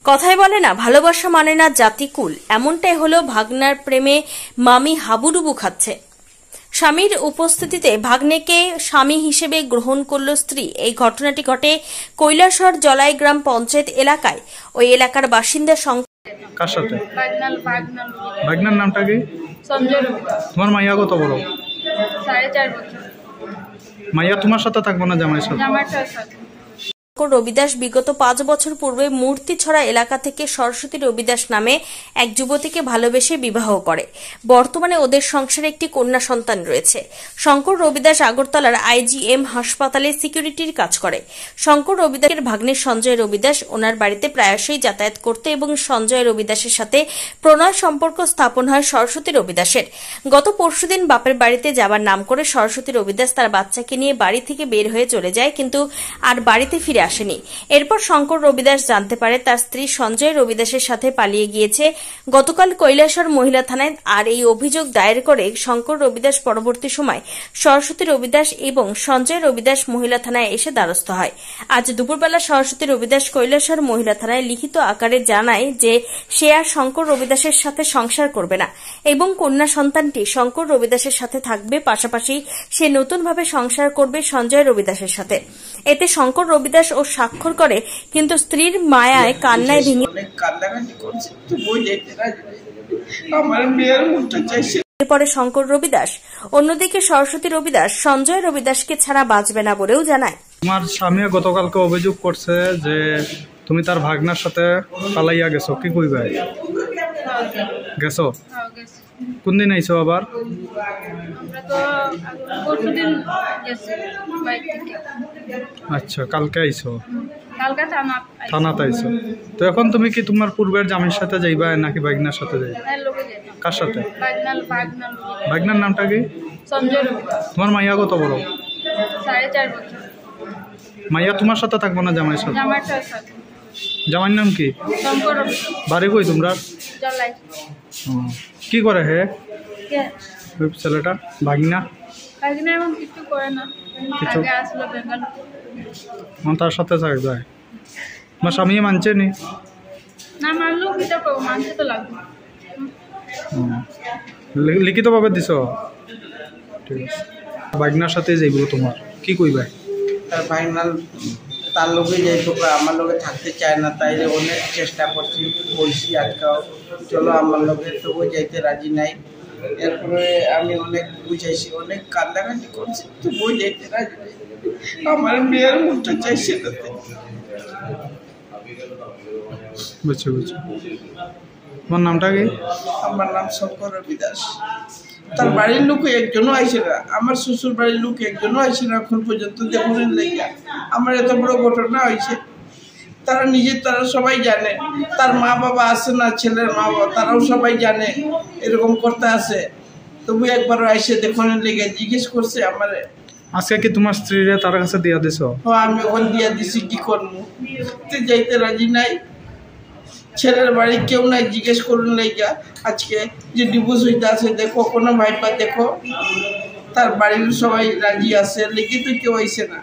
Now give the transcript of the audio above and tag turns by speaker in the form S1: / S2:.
S1: কথায় বলে না, ভালোবাসা মানে না জাতিকুল। এমনটাই হলো ভাগনার প্রেমে মামি হাবুডুবু খাচ্ছে। স্বামীর উপস্থিতিতে ভাগ্নেকে স্বামী হিসেবে গ্রহণ করল স্ত্রী। এই ঘটনাটি ঘটে কৈলাসহর জলাই গ্রাম পঞ্চায়েত এলাকায়। ওই এলাকার বাসিন্দা
S2: কার সাথে? ভাগনার নামটা কি?
S3: সঞ্জয়।
S2: তোমার মাইয়া কত বড়?
S3: 4.5 বছর।
S2: মাইয়া তোমার সাথে থাকবো না জামাইয়ের সাথে?
S3: জামাইটার সাথে।
S1: রবিদাস বিগত 5 বছর পূর্বে মূর্তিছড়া এলাকা থেকে সরস্বতী রবিদাস নামে এক যুবতীকে ভালোবেসে বিবাহ করে। বর্তমানে ওদের সংসারে একটি কন্যা সন্তান রয়েছে। শঙ্কর রবিদাস আগরতলার IGM হাসপাতালে সিকিউরিটির কাজ করে। শঙ্কর রবিদাসের ভাগ্নে সঞ্জয় রবিদাস ওনার বাড়িতে প্রায়শই যাতায়াত করত এবং সঞ্জয় রবিদাসের সাথে প্রণয় সম্পর্ক স্থাপন হয় সরস্বতী রবিদাসের। গত পরশুদিন বাপের বাড়িতে যাবার নাম করে সরস্বতী রবিদাস তার বাচ্চাকে নিয়ে বাড়ি থেকে বের হয়ে চলে যায়, কিন্তু আর বাড়িতে ফিরে আসেনি। এরপর শঙ্কর রবিদাস জানতে পারে তার স্ত্রী সঞ্জয় রবিদাসের সাথে পালিয়ে গিয়েছে। গতকাল কৈলাসহর মহিলা থানায় আর এই অভিযোগ দায়ের করে শঙ্কর রবিদাস পরবর্তী সময় সরস্বতী রবিদাস এবং সঞ্জয় রবিদাস মহিলা থানায় এসে দ্বারস্থ হয়। আজ দুপুরবেলা সরস্বতী রবিদাস কৈলাসহর মহিলা থানায় লিখিত আকারে জানায় যে সে আর শঙ্কর রবিদাসের সাথে সংসার করবে না এবং কন্যা সন্তানটি শঙ্কর রবিদাসের সাথে থাকবে। পাশাপাশি সে নতুনভাবে সংসার করবে সঞ্জয় রবিদাসের সাথে। এতে শঙ্কর রবিদাস ও স্বাক্ষর করে, কিন্তু স্ত্রীর মায়ায় কান্নায় ভেঙে পরে শঙ্কর রবিদাস। অন্যদিকে সরস্বতী রবিদাস সঞ্জয় রবিদাসকে ছাড়া বাঁচবে না বলেও জানায়।
S2: তোমার স্বামী গতকালকে অভিযোগ করছে যে তুমি তার ভাগনার সাথে পালাইয়া গেছো, কি কইবা? গেছো? কোন দিন আইছো আবার? আচ্ছা, কালকে আইছো? থানাতে আইছো। তো এখন তুমি কি তোমার পূর্বের জামাইয়ের সাথে যাইবা নাকি ভাগনার সাথে যাইবা? কার সাথে? ভাগনার নামটা কি? তোমার মাইয়া কত বড়?
S3: 4.5 বছর।
S2: মাইয়া তোমার সাথে থাকবো না জামাইয়ের সাথে? জামাইয়ের নাম কি? বাড়ি কই তোমরা? কি করে হে ছেলেটা? ভাগনা
S3: এখন কিছু করে না, আগে আসলো বেঙ্গালুরু।
S2: তার সাথে থাকবে? আমার স্বামী মানছে নি?
S3: না মানলেও কিটা করবো, মানছে তো লাগবে।
S2: লিখিতভাবে দিছ? ঠিক আছে। ভাগনার সাথে যাইব তোমার, কি কইবা?
S4: তার ফাইনাল তার লোকে যাইতো, আমার লোকে থাকতে চায় না, তাই অনেক চেষ্টা করছি, বলছি আজকাল চলো আমার লোকে, তবু যাইতে রাজি নাই। এরপরে আমি অনেক বুঝাইছি, অনেক কান্দাকাটি করছি, তবুও যাইতে রাজি নাই। আমার মেয়ের মুখটা চাইছে তাতে।
S2: বুঝছি বুঝছি। তোমার নামটা কি?
S4: আমার নাম শঙ্কর রবিদাস। তার বাড়ির লোক একজনও আইসে না, আমার শ্বশুর বাড়ির লোক একজনও আইসে না এখন পর্যন্ত। দেখুন লেগে আমার এত বড় ঘটনা হয়েছে, তারা সবাই জানে। তার মা বাবা আসে না, ছেলের মা বাবা তারাও সবাই জানে এরকম করতে আসে, তবু একবারও আইসে দেখুন লেগে জিজ্ঞেস করছে আমারে।
S2: আজকে কি তোমার স্ত্রীরা তার কাছে দিয়া দিছ?
S4: আমি এখন দিয়া দিছি, কি করবো, যাইতে রাজি নাই। ছেলের বাড়ি কেউ নাই, জিজ্ঞেস করুন লেগা আজকে যে ডিভোর্স হইতে আছে, দেখো কোনো ভাইপা দেখো, তার বাড়ির সবাই রাজি আছে, লিখিত কেউ আইসে না।